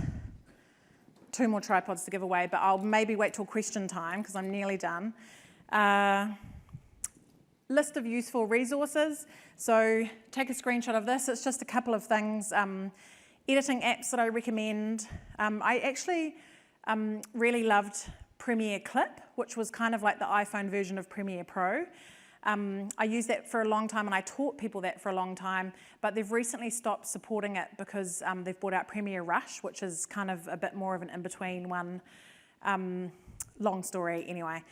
2 more tripods to give away, but I'll maybe wait till question time because I'm nearly done. List of useful resources. So take a screenshot of this. It's just a couple of things. Editing apps that I recommend. I actually really loved Premiere Clip, which was kind of like the iPhone version of Premiere Pro. I used that for a long time, and I taught people that for a long time, but they've recently stopped supporting it because they've brought out Premiere Rush, which is kind of a bit more of an in-between one. Long story anyway.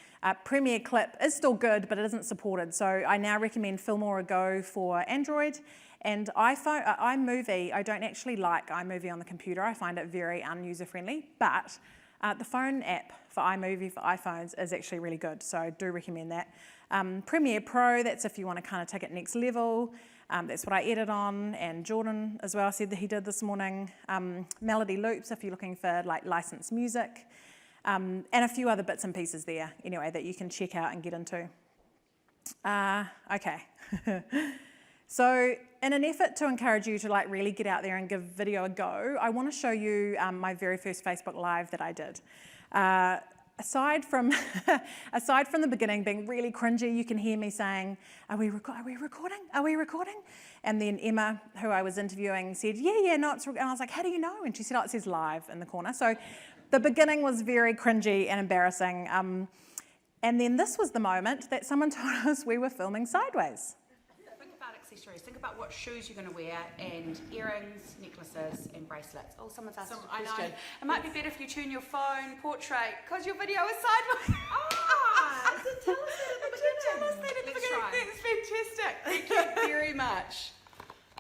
Premiere Clip is still good, but it isn't supported, so I now recommend Filmora Go for Android. And iMovie, I don't actually like iMovie on the computer. I find it very un-user-friendly, but the phone app for iMovie for iPhones is actually really good, so I do recommend that. Premiere Pro, that's if you want to kind of take it next level. That's what I edit on, and Jordan as well said that he did this morning. Melody Loops if you're looking for like licensed music. And a few other bits and pieces there, anyway, that you can check out and get into. Okay. So in an effort to encourage you to like really get out there and give video a go, I want to show you my very first Facebook Live that I did. Aside from the beginning being really cringy, you can hear me saying, are we recording? Are we recording? And then Emma, who I was interviewing, said, yeah, no, it's recording. And I was like, how do you know? And she said, oh, it says live in the corner. So the beginning was very cringy and embarrassing. And then this was the moment that someone told us we were filming sideways. Think about accessories. Think about what shoes you're going to wear, and earrings, necklaces, and bracelets. Oh, someone's asked a question. It might be better if you turn your phone portrait because your video is sideways. Ah, did tell us that at the beginning. Tell us that at the beginning. That's fantastic. Thank you very much.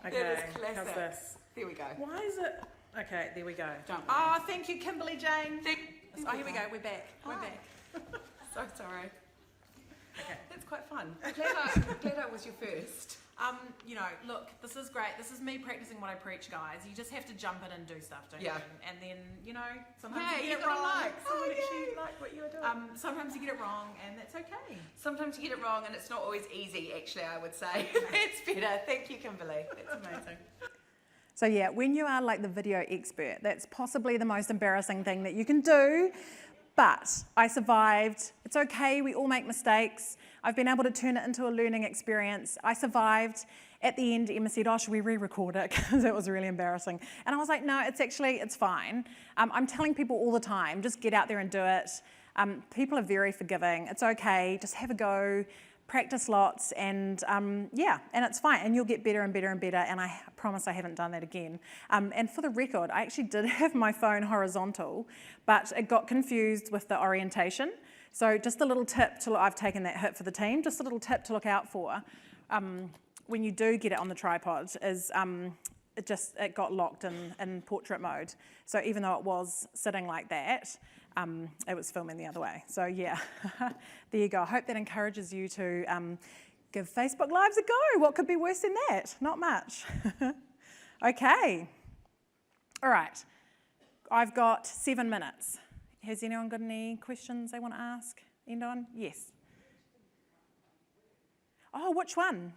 Okay, that is classic. how's this? There we go. Why is it? Okay, there we go. Don't worry. Oh, thank you, Kimberly Jane. Oh, Here we go, we're back. We're back. So sorry. Okay. That's quite fun. I'm glad I was your first. You know, look, this is great. This is me practicing what I preach, guys. You just have to jump in and do stuff, don't you? And then, you know, sometimes you get it wrong. Someone actually liked what you were doing. Sometimes you get it wrong, and that's okay. Sometimes you get it wrong, and it's not always easy, actually, I would say. That's better. Thank you, Kimberly. That's amazing. So yeah, when you are like the video expert, that's possibly the most embarrassing thing that you can do. But I survived. It's okay, we all make mistakes. I've been able to turn it into a learning experience. I survived. At the end, Emma said, oh, should we re-record it? Because it was really embarrassing. And I was like, no, it's fine. I'm telling people all the time, just get out there and do it. People are very forgiving. It's okay, just have a go. Practice lots, and yeah, and it's fine, and you'll get better and better and better, and I promise I haven't done that again. And for the record, I actually did have my phone horizontal, but it got confused with the orientation. So just a little tip, I've taken that hit for the team, just a little tip to look out for when you do get it on the tripod is it got locked in portrait mode. So even though it was sitting like that, it was filming the other way. So yeah, there you go. I hope that encourages you to give Facebook Lives a go. What could be worse than that? Not much. Okay. All right. I've got 7 minutes. Has anyone got any questions they want to ask? End on? Yes. Oh, which one?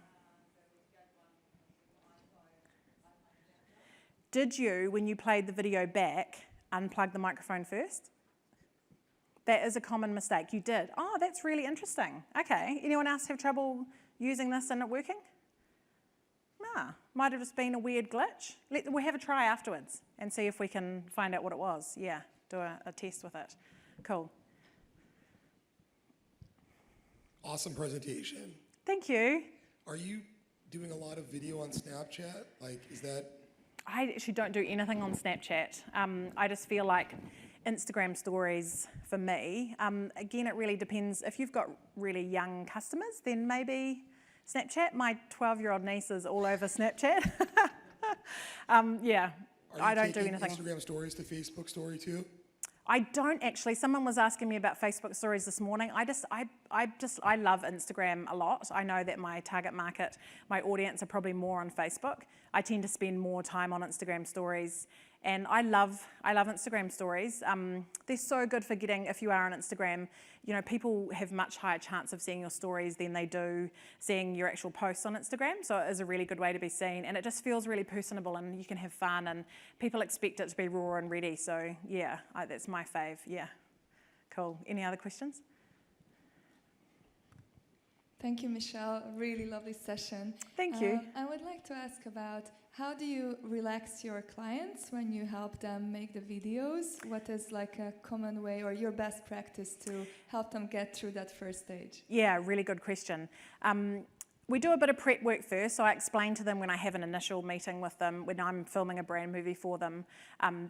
Did you, when you played the video back, unplug the microphone first? That is a common mistake. You did. Oh, that's really interesting. Okay. Anyone else have trouble using this and it working? Nah. Might have just been a weird glitch. We'll have a try afterwards and see if we can find out what it was. Yeah, do a test with it. Cool. Awesome presentation. Thank you. Are you doing a lot of video on Snapchat? Like, is that... I actually don't do anything on Snapchat. I just feel like Instagram stories for me, again, it really depends. If you've got really young customers, then maybe Snapchat. My 12-year-old niece is all over Snapchat. Yeah, I don't do anything. Instagram stories to Facebook story too? I don't actually. Someone was asking me about Facebook stories this morning. I love Instagram a lot. I know that my target market, my audience are probably more on Facebook. I tend to spend more time on Instagram stories, and I love Instagram stories. They're so good for getting, if you are on Instagram, you know, people have much higher chance of seeing your stories than they do seeing your actual posts on Instagram. So it is a really good way to be seen, and it just feels really personable, and you can have fun, and people expect it to be raw and ready. So yeah, that's my fave. Yeah, cool. Any other questions? Thank you, Michelle. A really lovely session. Thank you. I would like to ask about how do you relax your clients when you help them make the videos? What is like a common way or your best practice to help them get through that first stage? Yeah, really good question. We do a bit of prep work first, so I explain to them when I have an initial meeting with them, when I'm filming a brand movie for them,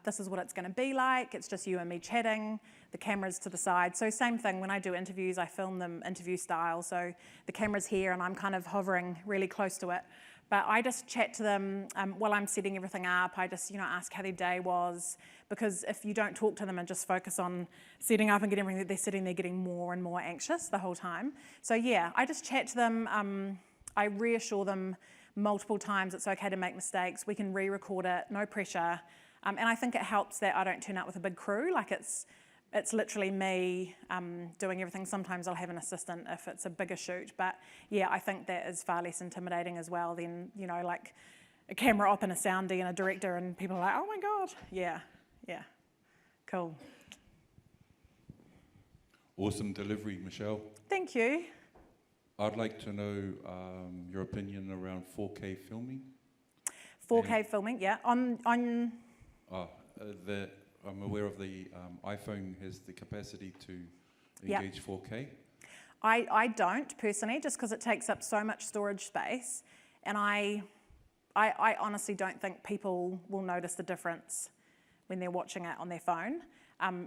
this is what it's going to be like. It's just you and me chatting, the camera's to the side. So same thing, when I do interviews, I film them interview style, so the camera's here and I'm kind of hovering really close to it. But I just chat to them while I'm setting everything up. I just, ask how their day was, because if you don't talk to them and just focus on setting up and getting everything, they're sitting there getting more and more anxious the whole time. So yeah, I just chat to them. I reassure them multiple times it's okay to make mistakes. We can re-record it, no pressure. And I think it helps that I don't turn up with a big crew. Like it's literally me doing everything. Sometimes I'll have an assistant if it's a bigger shoot. But yeah, I think that is far less intimidating as well than, like a camera op and a soundy and a director and people are like, oh my God. Yeah, cool. Awesome delivery, Michelle. Thank you. I'd like to know your opinion around 4K filming. 4K filming, yeah. I'm aware of the iPhone has the capacity to engage 4K. I don't personally, just because it takes up so much storage space, and I honestly don't think people will notice the difference when they're watching it on their phone.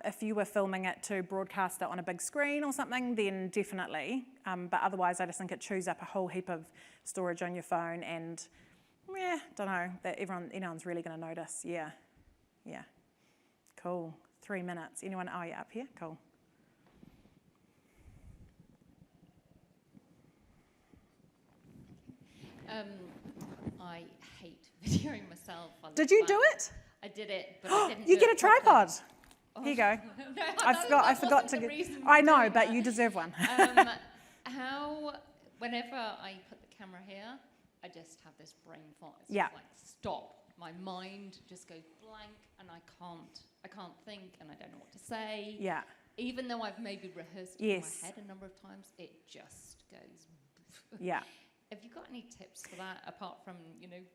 If you were filming it to broadcast it on a big screen or something, then definitely. But otherwise, I just think it chews up a whole heap of storage on your phone, and don't know that anyone's really going to notice. Yeah. Cool. 3 minutes. Anyone? Oh, yeah, up here. Cool. I hate videoing myself. Did you do it? I did it, but I didn't. You do get it a tripod. Oh. Here you go. No, I forgot to get. I know, but you deserve one. Whenever I put the camera here, I just have this brain fart. It's Yeah. just like stop. My mind just goes blank, and I can't think, and I don't know what to say. Yeah. Even though I've maybe rehearsed it in my head a number of times, it just goes. Yeah. Have you got any tips for that, apart from,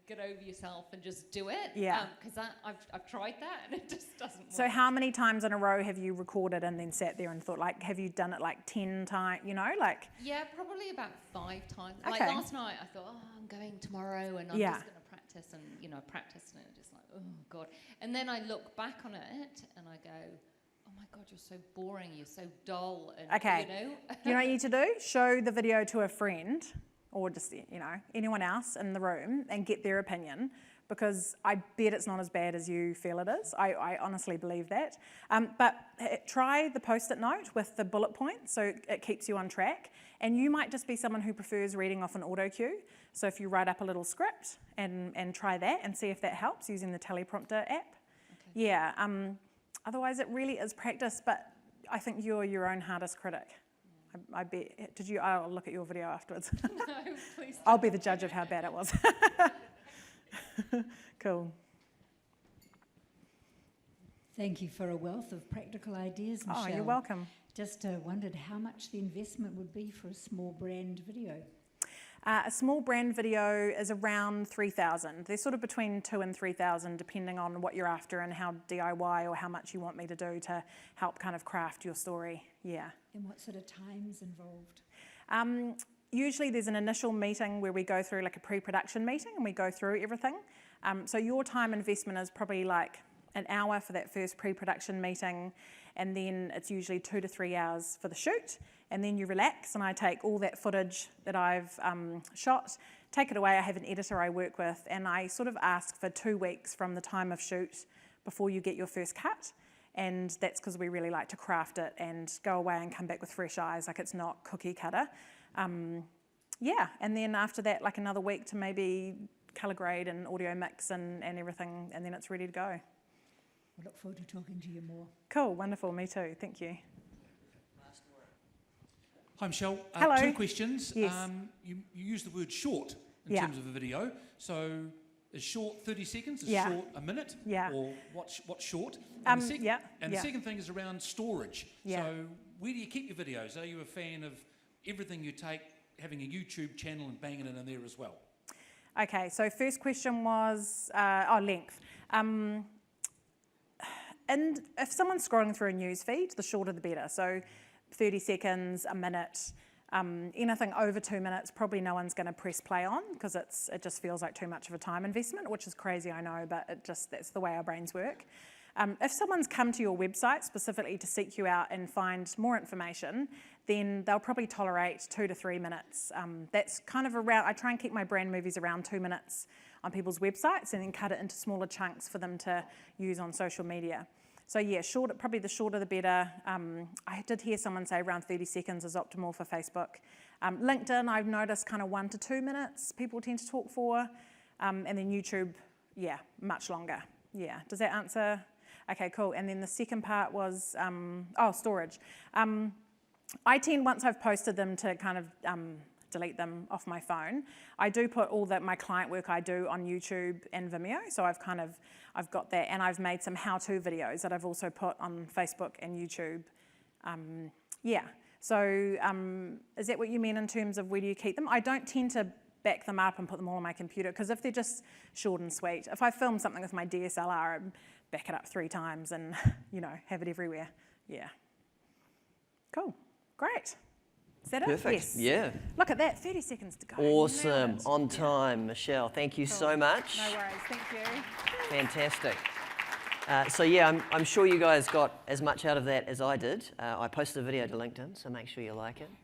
get over yourself and just do it? Yeah. Because I've tried that and it just doesn't work. So how many times in a row have you recorded and then sat there and thought, like, have you done it like 10 times, like? Yeah, probably about 5 times. Okay. Like last night, I thought, I'm going tomorrow and I'm just going to practice. And, I practiced and it just like, oh, God. And then I look back on it and I go, oh my God, you're so boring. You're so dull. And, Okay. You know what you need to do? Show the video to a friend, or just, anyone else in the room, and get their opinion, because I bet it's not as bad as you feel it is. I honestly believe that. But try the Post-it note with the bullet points, so it keeps you on track. And you might just be someone who prefers reading off an auto cue. So if you write up a little script and try that and see if that helps using the teleprompter app. Okay. Yeah. Otherwise, it really is practice, but I think you're your own hardest critic. I bet. I'll look at your video afterwards. No, please don't. I'll be the judge of how bad it was. Cool. Thank you for a wealth of practical ideas, Michelle. Oh, you're welcome. Just wondered how much the investment would be for a small brand video. A small brand video is around 3,000. They're sort of between 2,000 and 3,000, depending on what you're after and how DIY or how much you want me to do to help kind of craft your story. Yeah. And what sort of time's involved? Usually there's an initial meeting where we go through like a pre-production meeting and we go through everything. So your time investment is probably like an hour for that first pre-production meeting, and then it's usually 2 to 3 hours for the shoot, and then you relax, and I take all that footage that I've shot, take it away. I have an editor I work with, and I sort of ask for 2 weeks from the time of shoot before you get your first cut, and that's because we really like to craft it and go away and come back with fresh eyes, like it's not cookie cutter. Yeah, and then after that, like another week to maybe colour grade and audio mix and everything, and then it's ready to go. I look forward to talking to you more. Cool, wonderful, me too, thank you. Hi Michelle, Hello. 2 questions. Yes. You used the word short in Yeah. terms of a video, so is short 30 seconds, is Yeah. short a minute, Yeah. or what's short? Yeah, And yeah. the second thing is around storage. Yeah. So where do you keep your videos? Are you a fan of everything you take, having a YouTube channel and banging it in there as well? Okay, so first question was, length. And if someone's scrolling through a news feed, the shorter the better. So 30 seconds, a minute, anything over 2 minutes, probably no one's going to press play on because it just feels like too much of a time investment, which is crazy, I know, but that's the way our brains work. If someone's come to your website specifically to seek you out and find more information, then they'll probably tolerate 2 to 3 minutes. That's kind of around, I try and keep my brand movies around 2 minutes on people's websites and then cut it into smaller chunks for them to use on social media. So yeah, probably the shorter the better. I did hear someone say around 30 seconds is optimal for Facebook. LinkedIn, I've noticed kind of 1 to 2 minutes people tend to talk for. And then YouTube, yeah, much longer. Yeah, does that answer? Okay, cool. And then the second part was, storage. I tend, once I've posted them, to kind of delete them off my phone. I do put all my client work I do on YouTube and Vimeo, so I've got that, and I've made some how-to videos that I've also put on Facebook and YouTube. Yeah, so is that what you mean in terms of where do you keep them? I don't tend to back them up and put them all on my computer, because if they're just short and sweet, if I film something with my DSLR, I back it up 3 times and, have it everywhere. Yeah. Cool. Great. Is that Perfect. it? Yes. Yeah. Look at that, 30 seconds to go. Awesome. On time, Michelle. Thank you so much. No worries, thank you. Fantastic. So yeah, I'm sure you guys got as much out of that as I did. I posted a video to LinkedIn, so make sure you like it.